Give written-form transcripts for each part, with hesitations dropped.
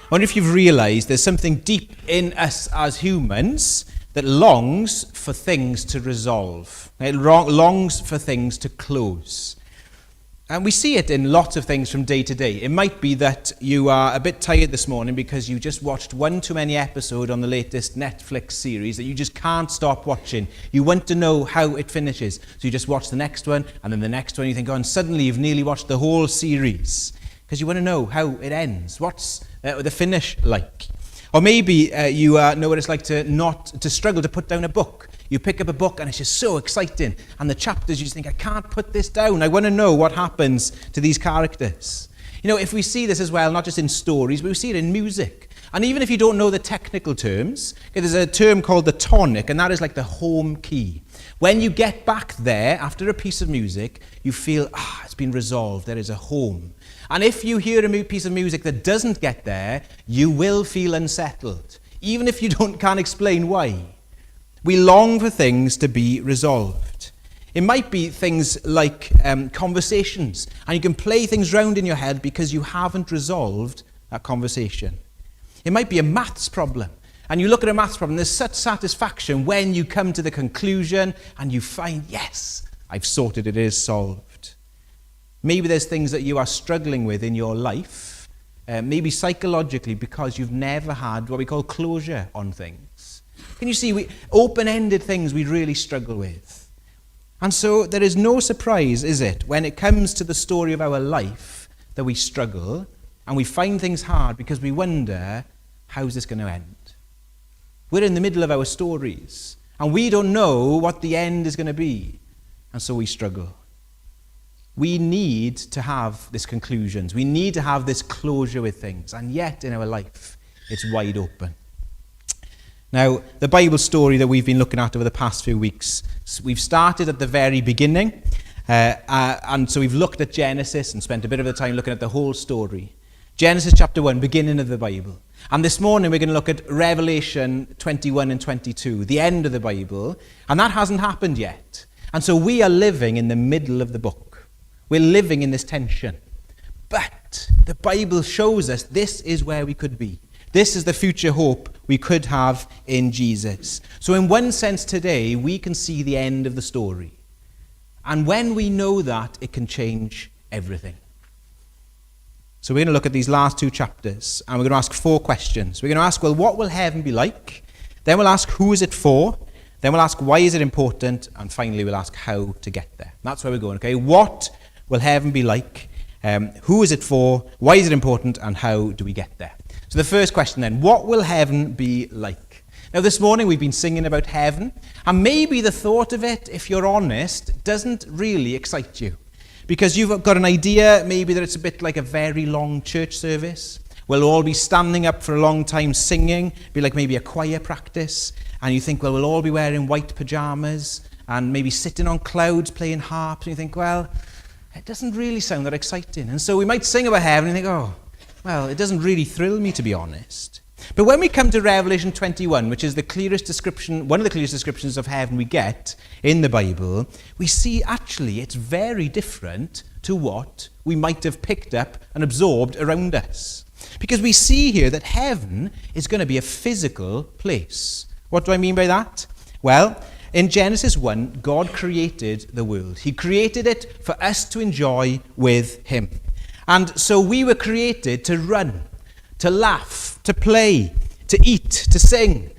I wonder if you've realised there's something deep in us as humans that longs for things to resolve. It longs for things to close. And we see it in lots of things from day to day. It might be that you are a bit tired this morning because you just watched one too many episode on the latest Netflix series that you just can't stop watching. You want to know how it finishes. So you just watch the next one and then the next one. You think, oh, and suddenly you've nearly watched the whole series because you want to know how it ends. What's the finish like? Or maybe you know what it's like to struggle to put down a book. You pick up a book and it's just so exciting. And the chapters, you just think, I can't put this down. I want to know what happens to these characters. You know, if we see this as well, not just in stories, but we see it in music. And even if you don't know the technical terms, okay, there's a term called the tonic, and that is like the home key. When you get back there after a piece of music, you feel, it's been resolved. There is a home. And if you hear a piece of music that doesn't get there, you will feel unsettled, even if you can't explain why. We long for things to be resolved. It might be things like conversations, and you can play things round in your head because you haven't resolved that conversation. It might be a maths problem, and you look at a maths problem, there's such satisfaction when you come to the conclusion and you find, yes, I've sorted it, is solved. Maybe there's things that you are struggling with in your life, maybe psychologically, because you've never had what we call closure on things. Can you see, open-ended things we really struggle with. And so there is no surprise, is it, when it comes to the story of our life that we struggle and we find things hard because we wonder, how's this going to end? We're in the middle of our stories and we don't know what the end is going to be. And so we struggle. We need to have these conclusions. We need to have this closure with things. And yet in our life, it's wide open. Now, the Bible story that we've been looking at over the past few weeks, we've started at the very beginning. And so we've looked at Genesis and spent a bit of the time looking at the whole story. Genesis chapter 1, beginning of the Bible. And this morning we're going to look at Revelation 21 and 22, the end of the Bible. And that hasn't happened yet. And so we are living in the middle of the book. We're living in this tension. But the Bible shows us this is where we could be. This is the future hope we could have in Jesus. So in one sense today, we can see the end of the story. And when we know that, it can change everything. So we're going to look at these last two chapters, and we're going to ask 4 questions. We're going to ask, well, what will heaven be like? Then we'll ask, who is it for? Then we'll ask, why is it important? And finally, we'll ask how to get there. That's where we're going, okay? What will heaven be like? Who is it for? Why is it important? And how do we get there? So the first question then, what will heaven be like? Now this morning we've been singing about heaven, and maybe the thought of it, if you're honest, doesn't really excite you. Because you've got an idea maybe that it's a bit like a very long church service. We'll all be standing up for a long time singing, be like maybe a choir practice, and you think, well, we'll all be wearing white pajamas and maybe sitting on clouds playing harps, and you think, well, it doesn't really sound that exciting. And so we might sing about heaven and think, oh, well, it doesn't really thrill me, to be honest. But when we come to Revelation 21, which is the clearest description, one of the clearest descriptions of heaven we get in the Bible, we see actually it's very different to what we might have picked up and absorbed around us. Because we see here that heaven is going to be a physical place. What do I mean by that? Well, in Genesis 1, God created the world. He created it for us to enjoy with him. And so we were created to run, to laugh, to play, to eat, to sing,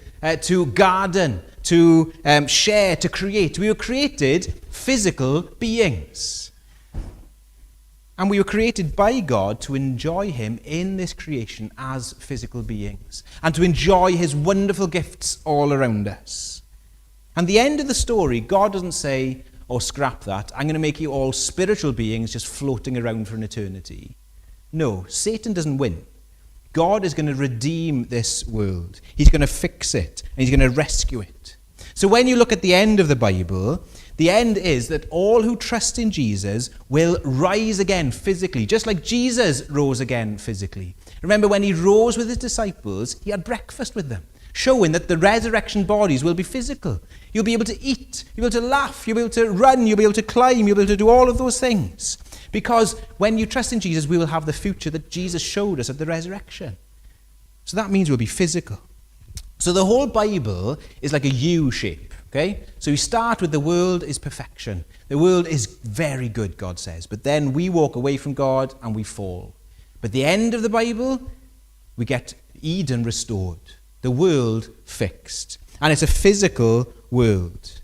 to garden, to share, to create. We were created physical beings. And we were created by God to enjoy him in this creation as physical beings and to enjoy his wonderful gifts all around us. And the end of the story, God doesn't say, oh, scrap that, I'm going to make you all spiritual beings just floating around for an eternity. No, Satan doesn't win. God is going to redeem this world. He's going to fix it, and he's going to rescue it. So when you look at the end of the Bible, the end is that all who trust in Jesus will rise again physically, just like Jesus rose again physically. Remember, when he rose with his disciples, he had breakfast with them, showing that the resurrection bodies will be physical. You'll be able to eat, you'll be able to laugh, you'll be able to run, you'll be able to climb, you'll be able to do all of those things. Because when you trust in Jesus, we will have the future that Jesus showed us at the resurrection. So that means we'll be physical. So the whole Bible is like a U shape, okay? So we start with the world is perfection. The world is very good, God says. But then we walk away from God and we fall. But the end of the Bible, we get Eden restored. The world fixed. And it's a physical world.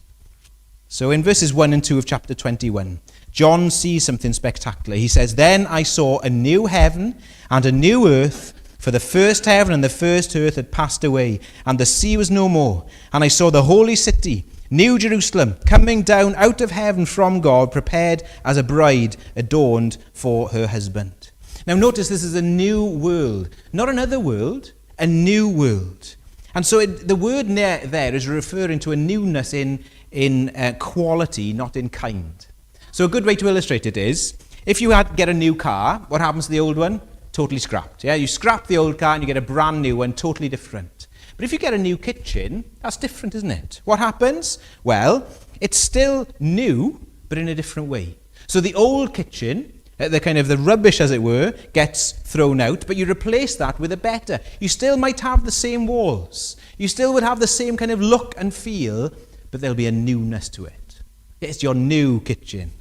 So in verses 1 and 2 of chapter 21, John sees something spectacular. He says, "Then I saw a new heaven and a new earth, for the first heaven and the first earth had passed away, and the sea was no more. And I saw the holy city, New Jerusalem, coming down out of heaven from God, prepared as a bride adorned for her husband." Now notice this is a new world. Not another world, a new world. And so the word there is referring to a newness in quality, not in kind. So a good way to illustrate it is, if you get a new car, what happens to the old one? Totally scrapped. Yeah, you scrap the old car and you get a brand new one, totally different. But if you get a new kitchen, that's different, isn't it? What happens? Well, it's still new, but in a different way. So the old kitchen, the rubbish, as it were, gets thrown out, but you replace that with a better. You still might have the same walls. You still would have the same kind of look and feel, but there'll be a newness to it. It's your new kitchen.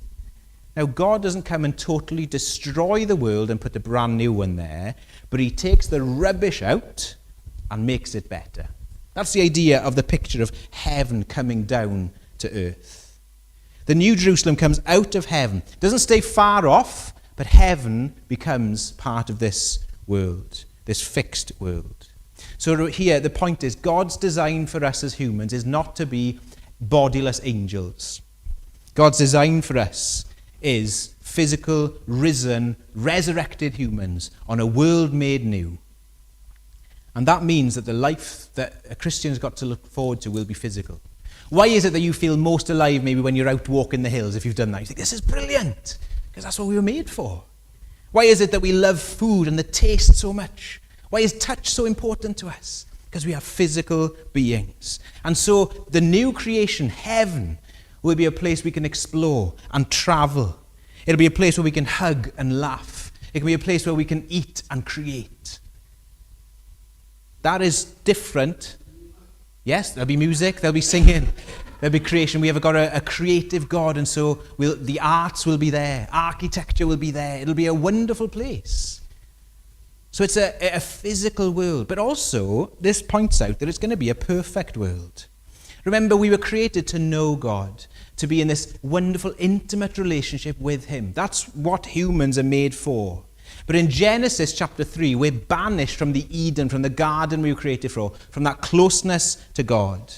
Now, God doesn't come and totally destroy the world and put a brand new one there, but he takes the rubbish out and makes it better. That's the idea of the picture of heaven coming down to earth. The New Jerusalem comes out of heaven. It doesn't stay far off, but heaven becomes part of this world, this fixed world. So here, the point is, God's design for us as humans is not to be bodiless angels. God's design for us is physical, risen, resurrected humans on a world made new. And that means that the life that a Christian's got to look forward to will be physical. Why is it that you feel most alive maybe when you're out walking the hills, if you've done that? You think, this is brilliant, because that's what we were made for. Why is it that we love food and the taste so much? Why is touch so important to us? Because we are physical beings. And so the new creation, heaven, will be a place we can explore and travel. It'll be a place where we can hug and laugh. It can be a place where we can eat and create. That is different. Yes, there'll be music, there'll be singing, there'll be creation. We have got a creative God, and so the arts will be there. Architecture will be there. It'll be a wonderful place. So it's a physical world, but also this points out that it's going to be a perfect world. Remember, we were created to know God, to be in this wonderful, intimate relationship with him. That's what humans are made for. But in Genesis chapter 3, we're banished from the Eden, from the garden we were created for, from that closeness to God.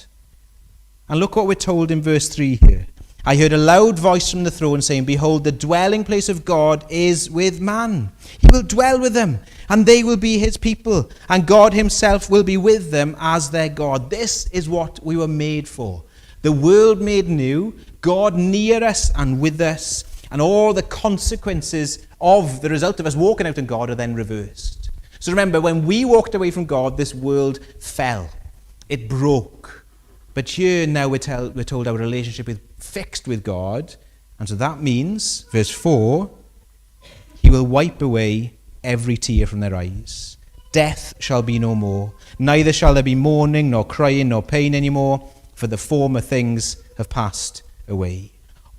And look what we're told in verse 3 here. "I heard a loud voice from the throne saying, 'Behold, the dwelling place of God is with man. He will dwell with them, and they will be his people, and God himself will be with them as their God.'" This is what we were made for. The world made new, God near us and with us, and all the consequences of the result of us walking out in God are then reversed. So remember, when we walked away from God, this world fell. It broke. But here now we're told our relationship is fixed with God. And so that means, verse 4, he will wipe away every tear from their eyes. Death shall be no more. Neither shall there be mourning, nor crying, nor pain anymore, for the former things have passed away.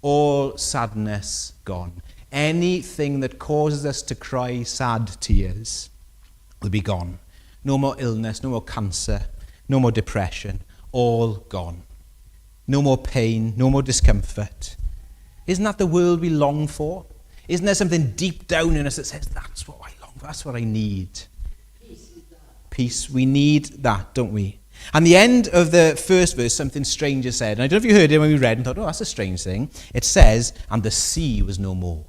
All sadness gone. Anything that causes us to cry sad tears will be gone. No more illness, no more cancer, no more depression. All gone. No more pain, no more discomfort. Isn't that the world we long for? Isn't there something deep down in us that says, that's what I long for, that's what I need? Peace. We need that, don't we? And the end of the first verse, something strange is said. And I don't know if you heard it when we read and thought, oh, that's a strange thing. It says, "And the sea was no more."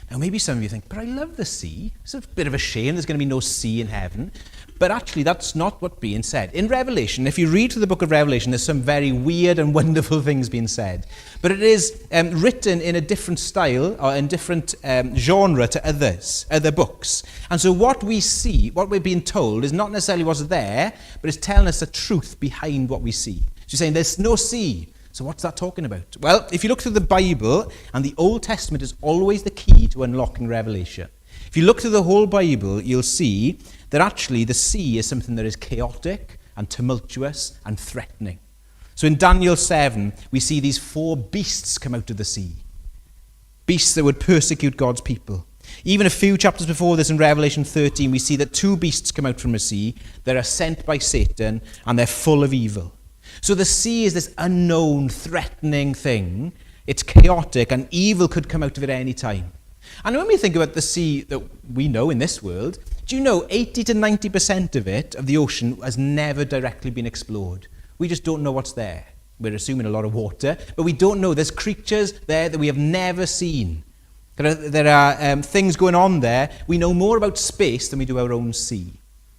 Now, maybe some of you think, but I love the sea. It's a bit of a shame there's going to be no sea in heaven. But actually, that's not what's being said. In Revelation, if you read through the book of Revelation, there's some very weird and wonderful things being said. But it is written in a different style or in different genre to other books. And so what we see, what we're being told, is not necessarily what's there, but it's telling us the truth behind what we see. So you're saying there's no sea. So what's that talking about? Well, if you look through the Bible, and the Old Testament is always the key to unlocking Revelation. If you look through the whole Bible, you'll see that actually the sea is something that is chaotic and tumultuous and threatening. So in Daniel 7, we see these 4 beasts come out of the sea. Beasts that would persecute God's people. Even a few chapters before this in Revelation 13, we see that 2 beasts come out from the sea that are sent by Satan and they're full of evil. So the sea is this unknown, threatening thing. It's chaotic and evil could come out of it at any time. And when we think about the sea that we know in this world, do you know 80 to 90% of it, of the ocean, has never directly been explored? We just don't know what's there. We're assuming a lot of water, but we don't know. There's creatures there that we have never seen. There are things going on there. We know more about space than we do our own sea.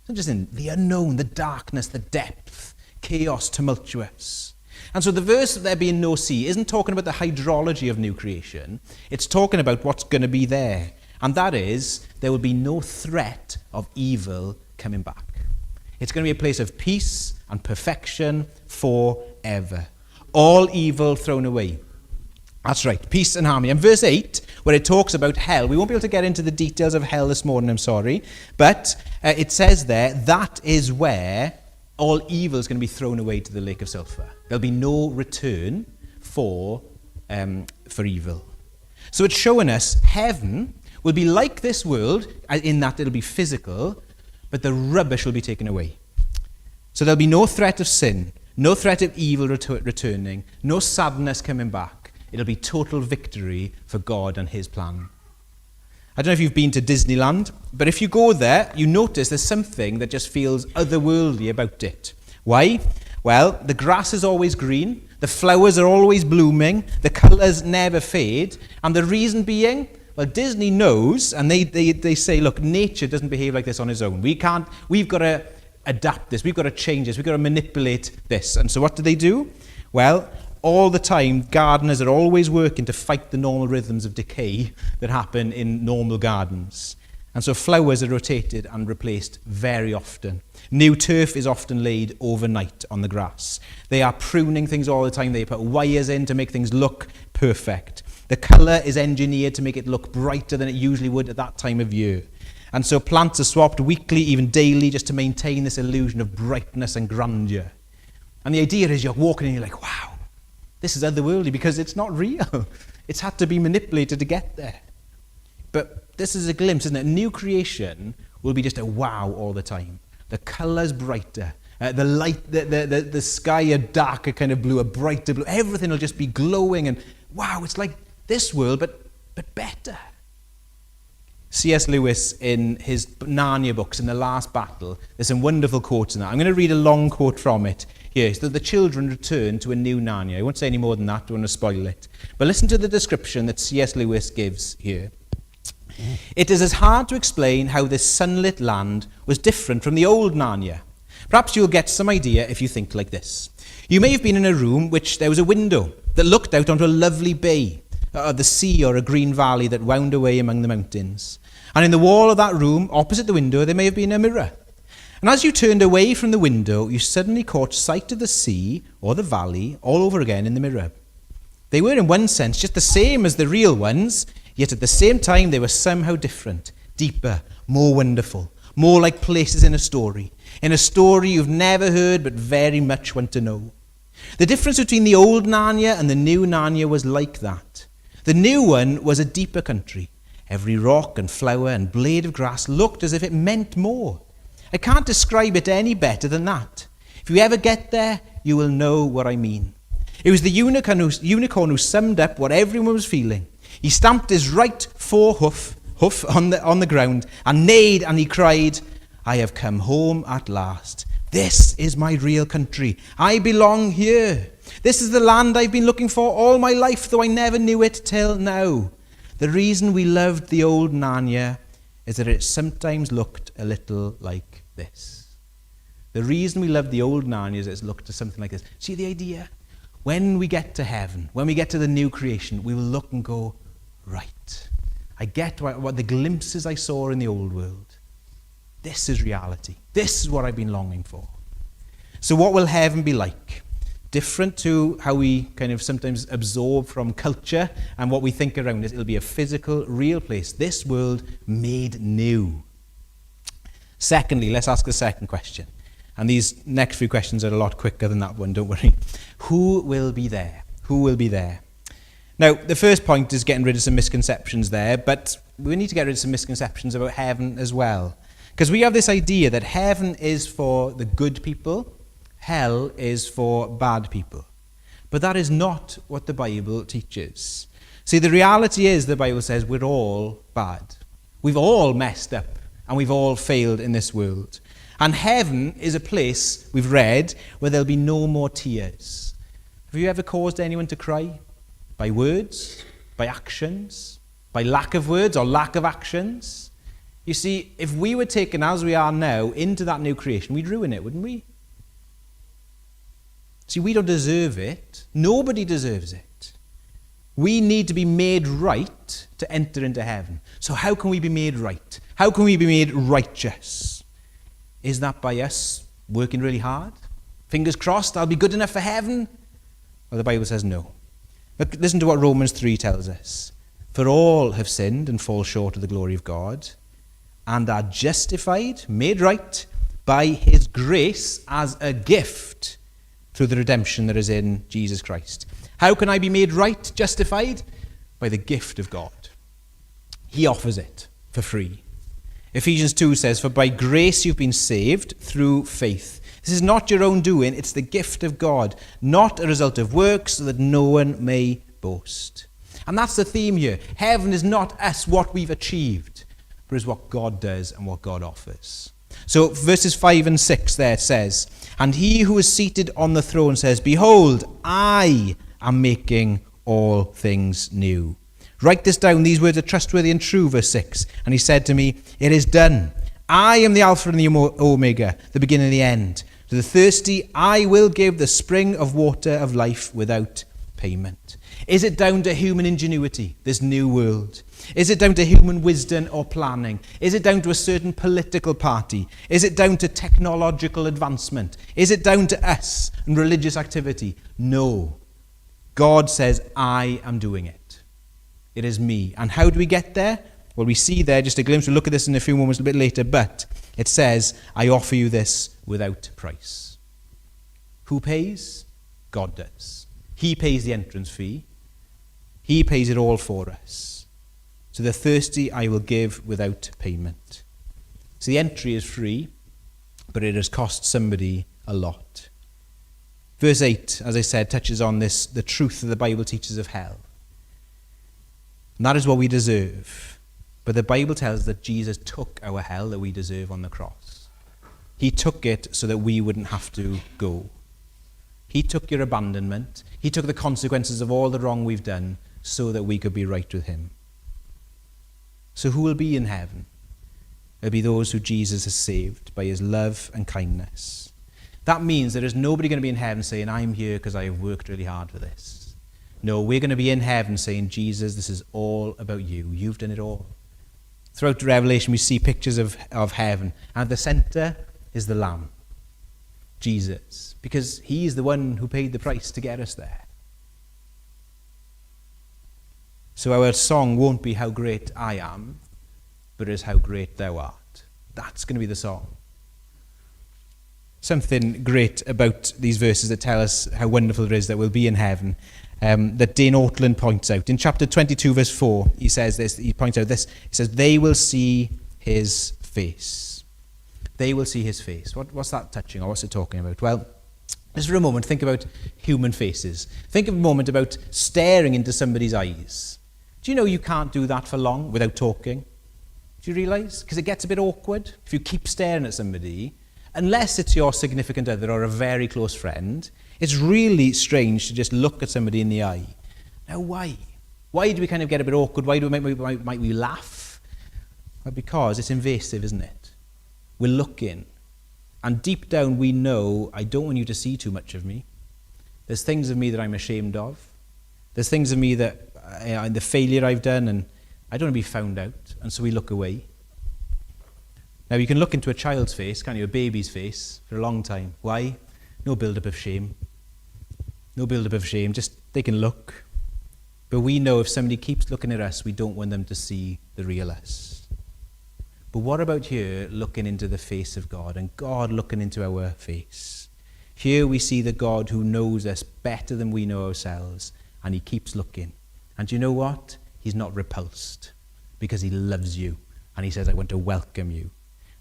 So just in the unknown, the darkness, the depth, chaos, tumultuous. And so the verse of there being no sea isn't talking about the hydrology of new creation. It's talking about what's going to be there. And that is, there will be no threat of evil coming back. It's going to be a place of peace and perfection forever. All evil thrown away. That's right, peace and harmony. And verse 8, where it talks about hell, we won't be able to get into the details of hell this morning, I'm sorry, but it says there, that is where all evil is going to be thrown away to the lake of sulfur. There'll be no return for evil. So it's showing us heaven will be like this world, in that it'll be physical, but the rubbish will be taken away. So there'll be no threat of sin, no threat of evil returning, no sadness coming back. It'll be total victory for God and his plan. I don't know if you've been to Disneyland, but if you go there, you notice there's something that just feels otherworldly about it. Why? Well, the grass is always green, the flowers are always blooming, the colours never fade, and the reason being, well, Disney knows, and they say, look, nature doesn't behave like this on its own. We've got to adapt this, we've got to change this, we've got to manipulate this. And so what do? Well, all the time, gardeners are always working to fight the normal rhythms of decay that happen in normal gardens. And so flowers are rotated and replaced very often. New turf is often laid overnight on the grass. They are pruning things all the time. They put wires in to make things look perfect. The colour is engineered to make it look brighter than it usually would at that time of year. And so plants are swapped weekly, even daily, just to maintain this illusion of brightness and grandeur. And the idea is you're walking and you're like, wow, this is otherworldly because it's not real. It's had to be manipulated to get there. But this is a glimpse, isn't it? New creation will be just a wow all the time. The colour's brighter. The light, the sky a darker kind of blue, a brighter blue. Everything will just be glowing and wow, it's like this world, but better. C.S. Lewis, in his Narnia books, in The Last Battle, there's some wonderful quotes in that. I'm going to read a long quote from it here. So the children return to a new Narnia. I won't say any more than that, I don't want to spoil it. But listen to the description that C.S. Lewis gives here. It is as hard to explain how this sunlit land was different from the old Narnia. Perhaps you'll get some idea if you think like this. You may have been in a room which there was a window that looked out onto a lovely bay, the sea or a green valley that wound away among the mountains. And in the wall of that room, opposite the window, there may have been a mirror. And as you turned away from the window, you suddenly caught sight of the sea or the valley all over again in the mirror. They were in one sense just the same as the real ones, yet at the same time they were somehow different, deeper, more wonderful, more like places in a story you've never heard but very much want to know. The difference between the old Narnia and the new Narnia was like that. The new one was a deeper country. Every rock and flower and blade of grass looked as if it meant more. I can't describe it any better than that. If you ever get there, you will know what I mean. It was the unicorn who summed up what everyone was feeling. He stamped his right forehoof on the ground and neighed and he cried, I have come home at last. This is my real country. I belong here. This is the land I've been looking for all my life, though I never knew it till now. The reason we loved the old Narnia is that it sometimes looked a little like this. The reason we loved the old Narnia is that it looked to something like this. See the idea? When we get to heaven, when we get to the new creation, we will look and go, right, I get what the glimpses I saw in the old world. This is reality. This is what I've been longing for. So what will heaven be like? Different to how we kind of sometimes absorb from culture and what we think around us. It'll be a physical, real place. This world made new. Secondly, let's ask the second question. And these next few questions are a lot quicker than that one, don't worry. Who will be there? Who will be there? Now, the first point is getting rid of some misconceptions there, but we need to get rid of some misconceptions about heaven as well. Because we have this idea that heaven is for the good people, hell is for bad people. But that is not what the Bible teaches. See, the reality is the Bible says we're all bad. We've all messed up and we've all failed in this world. And heaven is a place, we've read, where there'll be no more tears. Have you ever caused anyone to cry? By words? By actions? By lack of words or lack of actions? You see, if we were taken as we are now into that new creation, we'd ruin it, wouldn't we? See, we don't deserve it. Nobody deserves it. We need to be made right to enter into heaven. So how can we be made right? How can we be made righteous? Is that by us working really hard? Fingers crossed, I'll be good enough for heaven? Well, the Bible says no. Look, listen to what Romans 3 tells us. For all have sinned and fall short of the glory of God, and are justified, made right, by his grace as a gift through the redemption that is in Jesus Christ. How can I be made right, justified? By the gift of God. He offers it for free. Ephesians 2 says, for by grace you've been saved through faith. This is not your own doing, it's the gift of God, not a result of works, so that no one may boast. And that's the theme here. Heaven is not us, what we've achieved, but is what God does and what God offers. So verses 5 and 6 there says, and he who is seated on the throne says, behold, I am making all things new. Write this down, these words are trustworthy and true, verse 6. And he said to me, it is done. I am the Alpha and the Omega, the beginning and the end. To the thirsty, I will give the spring of water of life without payment. Is it down to human ingenuity, this new world? Is it down to human wisdom or planning? Is it down to a certain political party? Is it down to technological advancement? Is it down to us and religious activity? No. God says, I am doing it. It is me. And how do we get there? Well, we see there just a glimpse. We'll look at this in a few moments a bit later, but it says, I offer you this without price. Who pays? God does. He pays the entrance fee. He pays it all for us. To the thirsty I will give without payment. So the entry is free, but it has cost somebody a lot. Verse 8, as I said, touches on this, the truth that the Bible teaches of hell. And that is what we deserve. But the Bible tells us that Jesus took our hell that we deserve on the cross. He took it so that we wouldn't have to go. He took your abandonment. He took the consequences of all the wrong we've done so that we could be right with him. So who will be in heaven? It'll be those who Jesus has saved by his love and kindness. That means there is nobody going to be in heaven saying, I'm here because I have worked really hard for this. No, we're going to be in heaven saying, Jesus, this is all about you. You've done it all. Throughout Revelation, we see pictures of heaven. And at the center is the Lamb, Jesus, because he is the one who paid the price to get us there. So our song won't be how great I am, but it is how great thou art. That's going to be the song. Something great about these verses that tell us how wonderful it is that we'll be in heaven, that Dane Ortland points out. In chapter 22, verse 4, he says this, he points out this, he says, they will see his face. They will see his face. What's that touching, or what's it talking about? Well, just for a moment, think about human faces. Think of a moment about staring into somebody's eyes. Do you know you can't do that for long without talking? Do you realise? Because it gets a bit awkward if you keep staring at somebody. Unless it's your significant other or a very close friend, it's really strange to just look at somebody in the eye. Now, why? Why do we kind of get a bit awkward? Why might we laugh? Well, because it's invasive, isn't it? We're looking. And deep down we know, I don't want you to see too much of me. There's things of me that I'm ashamed of. There's things of me that, the failure I've done, and I don't want to be found out. And so we look away. Now, you can look into a child's face, can't you? A baby's face, for a long time. Why? No build-up of shame. No build-up of shame. Just, they can look. But we know if somebody keeps looking at us, we don't want them to see the real us. But what about here looking into the face of God and God looking into our face? Here we see the God who knows us better than we know ourselves, and he keeps looking. And you know what? He's not repulsed because he loves you. And he says, I want to welcome you.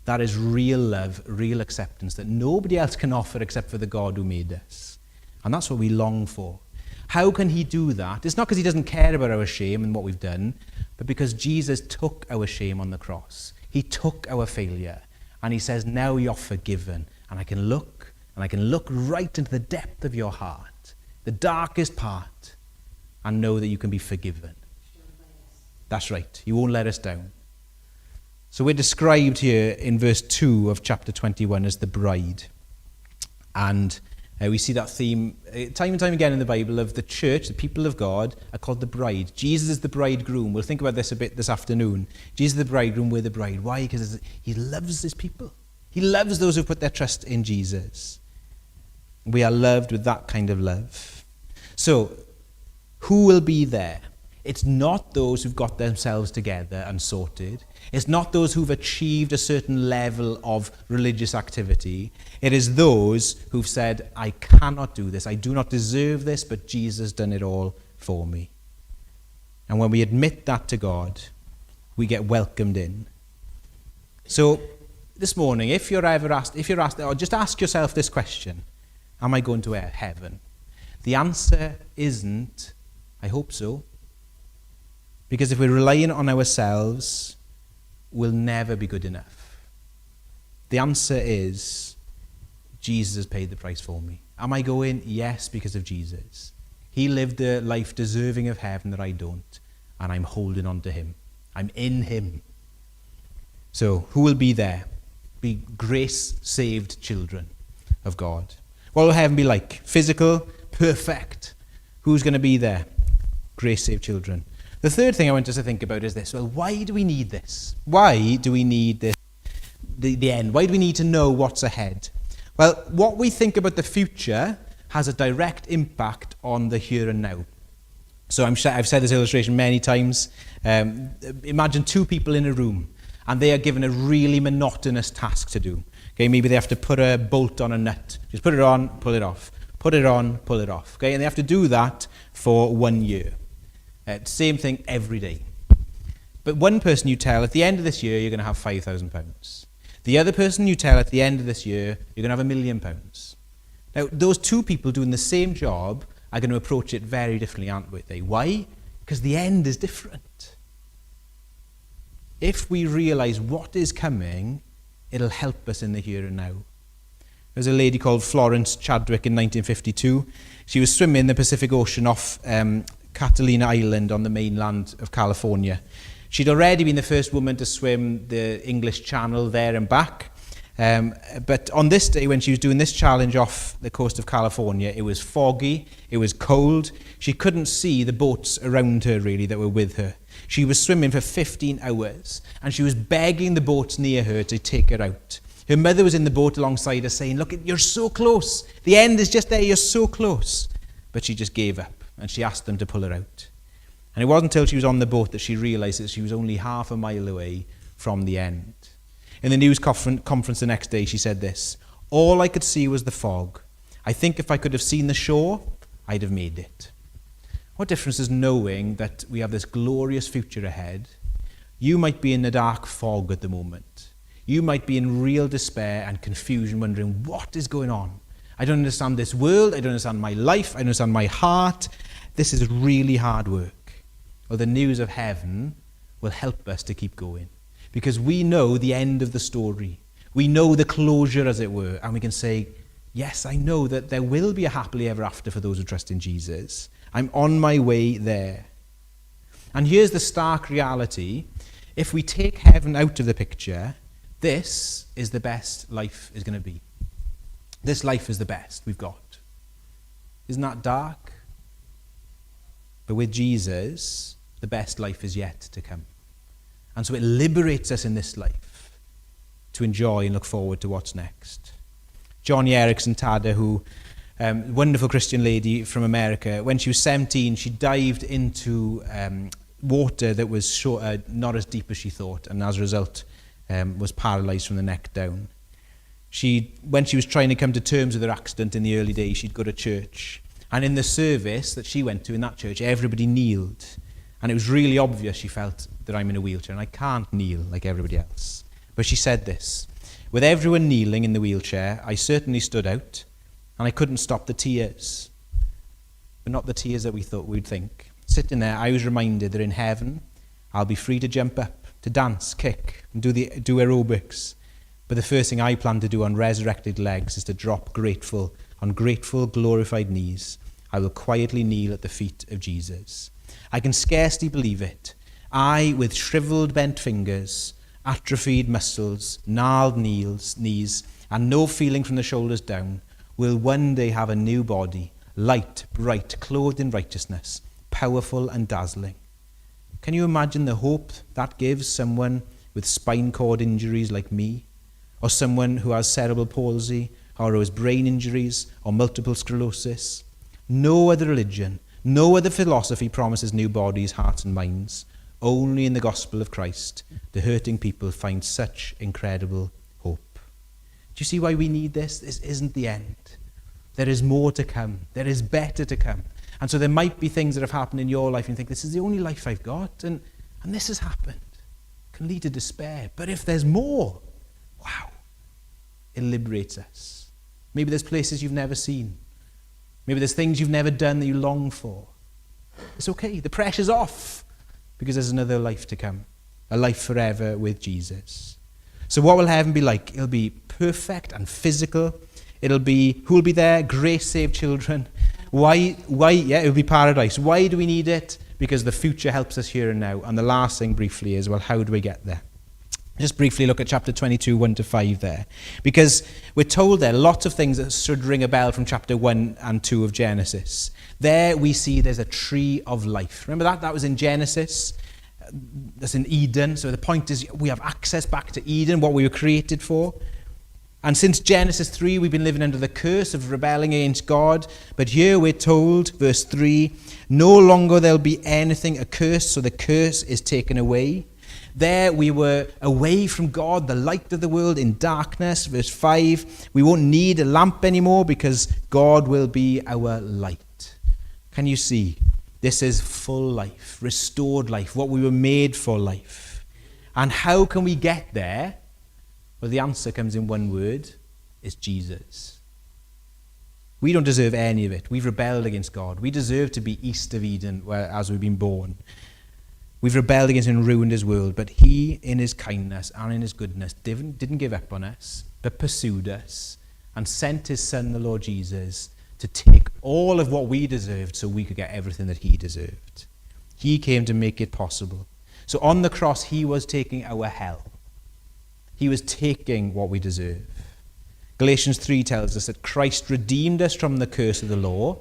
That is real love, real acceptance that nobody else can offer except for the God who made us. And that's what we long for. How can he do that? It's not because he doesn't care about our shame and what we've done, but because Jesus took our shame on the cross. He took our failure. And he says, now you're forgiven. And I can look right into the depth of your heart, the darkest part, and know that you can be forgiven. That's right. He won't let us down. So we're described here in verse 2 of chapter 21 as the bride. And we see that theme time and time again in the Bible of the church, the people of God, are called the bride. Jesus is the bridegroom. We'll think about this a bit this afternoon. Jesus is the bridegroom, we're the bride. Why? Because he loves his people. He loves those who put their trust in Jesus. We are loved with that kind of love. So, who will be there? It's not those who've got themselves together and sorted. It's not those who've achieved a certain level of religious activity. It is those who've said, I cannot do this. I do not deserve this, but Jesus done it all for me. And when we admit that to God, we get welcomed in. So this morning, if you're asked, or just ask yourself this question, am I going to heaven? The answer isn't, I hope so. Because if we're relying on ourselves, we'll never be good enough. The answer is, Jesus has paid the price for me. Am I going? Yes, because of Jesus. He lived a life deserving of heaven that I don't, and I'm holding on to him. I'm in him. So, who will be there? Be grace-saved children of God. What will heaven be like? Physical? Perfect. Who's going to be there? Grace-saved children. The third thing I want us to think about is this. Well, why do we need this? Why do we need this? The end. Why do we need to know what's ahead? Well, what we think about the future has a direct impact on the here and now. So I've said this illustration many times. Imagine two people in a room, and they are given a really monotonous task to do. Okay, maybe they have to put a bolt on a nut. Just put it on, pull it off. Put it on, pull it off. Okay, and they have to do that for 1 year. Same thing every day. But one person you tell, at the end of this year, you're going to have £5,000. The other person you tell, at the end of this year, you're going to have £1 million. Now, those two people doing the same job are going to approach it very differently, aren't they? Why? Because the end is different. If we realize what is coming, it'll help us in the here and now. There was a lady called Florence Chadwick in 1952. She was swimming in the Pacific Ocean off Catalina Island on the mainland of California. She'd already been the first woman to swim the English Channel there and back. But on this day, when she was doing this challenge off the coast of California, it was foggy, it was cold. She couldn't see the boats around her, really, that were with her. She was swimming for 15 hours, and she was begging the boats near her to take her out. Her mother was in the boat alongside her saying, look, you're so close. The end is just there, you're so close. But she just gave up. And she asked them to pull her out. And it wasn't until she was on the boat that she realised that she was only half a mile away from the end. In the news conference the next day, she said this, all I could see was the fog. I think if I could have seen the shore, I'd have made it. What difference is knowing that we have this glorious future ahead? You might be in the dark fog at the moment. You might be in real despair and confusion, wondering, what is going on? I don't understand this world. I don't understand my life. I don't understand my heart. This is really hard work. Well, the news of heaven will help us to keep going because we know the end of the story. We know the closure, as it were, and we can say, yes, I know that there will be a happily ever after for those who trust in Jesus. I'm on my way there. And here's the stark reality. If we take heaven out of the picture, this is the best life is going to be. This life is the best we've got. Isn't that dark? But with Jesus, the best life is yet to come. And so it liberates us in this life to enjoy and look forward to what's next. Joni Eareckson Tada, who wonderful Christian lady from America, when she was 17, she dived into water that was not as deep as she thought, and as a result, was paralysed from the neck down. When she was trying to come to terms with her accident in the early days, she'd go to church. And in the service that she went to in that church, everybody kneeled. And it was really obvious she felt that I'm in a wheelchair and I can't kneel like everybody else. But she said this: with everyone kneeling in the wheelchair, I certainly stood out and I couldn't stop the tears. But not the tears that we thought we'd think. Sitting there, I was reminded that in heaven, I'll be free to jump up, to dance, kick, and do aerobics. But the first thing I plan to do on resurrected legs is to drop on grateful, glorified knees. I will quietly kneel at the feet of Jesus. I can scarcely believe it. I, with shriveled bent fingers, atrophied muscles, gnarled knees, and no feeling from the shoulders down, will one day have a new body, light, bright, clothed in righteousness, powerful and dazzling. Can you imagine the hope that gives someone with spine cord injuries like me, or someone who has cerebral palsy, or who has brain injuries, or multiple sclerosis? No other religion, no other philosophy promises new bodies, hearts and minds. Only in the gospel of Christ do hurting people find such incredible hope. Do you see why we need this? This isn't the end. There is more to come. There is better to come. And so there might be things that have happened in your life and you think, this is the only life I've got, and this has happened. It can lead to despair. But if there's more, wow, it liberates us. Maybe there's places you've never seen. Maybe there's things you've never done that you long for. It's okay. The pressure's off because there's another life to come, a life forever with Jesus. So what will heaven be like? It'll be perfect and physical. It'll be, who will be there? Grace-saved children. Why? Yeah, it'll be paradise. Why do we need it? Because the future helps us here and now. And the last thing briefly is, well, how do we get there? Just briefly look at chapter 22, 1-5 there. Because we're told there lots of things that should ring a bell from chapter 1 and 2 of Genesis. There we see there's a tree of life. Remember that? That was in Genesis. That's in Eden. So the point is we have access back to Eden, what we were created for. And since Genesis 3, we've been living under the curse of rebelling against God. But here we're told, verse 3, no longer there'll be anything accursed, so the curse is taken away. There we were away from God, the light of the world, in darkness. Verse 5, we won't need a lamp anymore because God will be our light. Can you see? This is full life, restored life, what we were made for life. And how can we get there? Well, the answer comes in one word. It's Jesus. We don't deserve any of it. We've rebelled against God. We deserve to be east of Eden as we've been born. We've rebelled against him and ruined his world, but he, in his kindness and in his goodness, didn't give up on us, but pursued us and sent his son, the Lord Jesus, to take all of what we deserved so we could get everything that he deserved. He came to make it possible. So on the cross, he was taking our hell. He was taking what we deserve. Galatians 3 tells us that Christ redeemed us from the curse of the law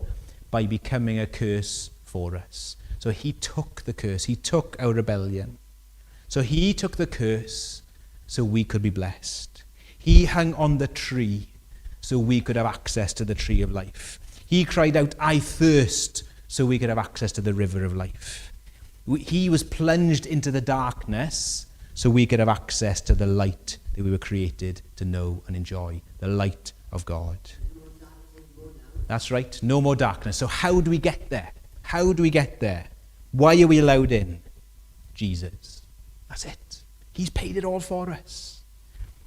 by becoming a curse for us. So he took the curse. He took our rebellion. So he took the curse so we could be blessed. He hung on the tree so we could have access to the tree of life. He cried out, I thirst, so we could have access to the river of life. He was plunged into the darkness so we could have access to the light that we were created to know and enjoy, the light of God. That's right, no more darkness. So how do we get there? How do we get there? Why are we allowed in? Jesus. That's it. He's paid it all for us.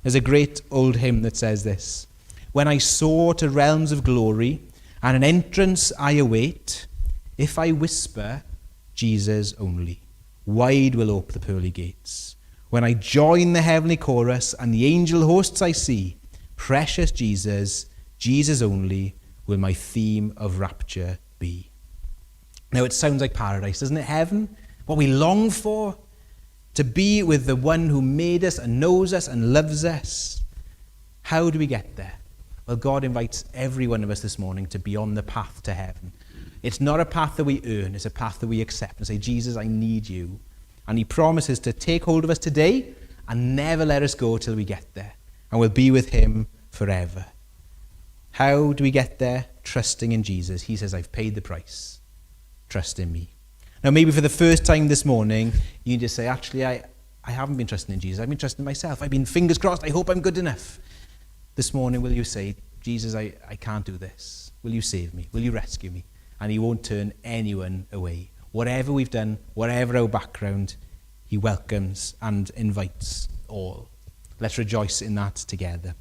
There's a great old hymn that says this: when I soar to realms of glory and an entrance I await, if I whisper, Jesus only, wide will ope the pearly gates. When I join the heavenly chorus and the angel hosts I see, precious Jesus, Jesus only, will my theme of rapture be. Now it sounds like paradise, doesn't it? Heaven, what we long for, to be with the one who made us and knows us and loves us. How do we get there? Well, God invites every one of us this morning to be on the path to heaven. It's not a path that we earn, it's a path that we accept and say, Jesus, I need you. And he promises to take hold of us today and never let us go till we get there. And we'll be with him forever. How do we get there? Trusting in Jesus. He says, I've paid the price. Trust in me. Now, maybe for the first time this morning, you need to say, actually, I I haven't been trusting in Jesus. I've been trusting myself. I've been fingers crossed. I hope I'm good enough. This morning, will you say, Jesus, I can't do this. Will you save me? Will you rescue me? And he won't turn anyone away. Whatever we've done, whatever our background, he welcomes and invites all. Let's rejoice in that together.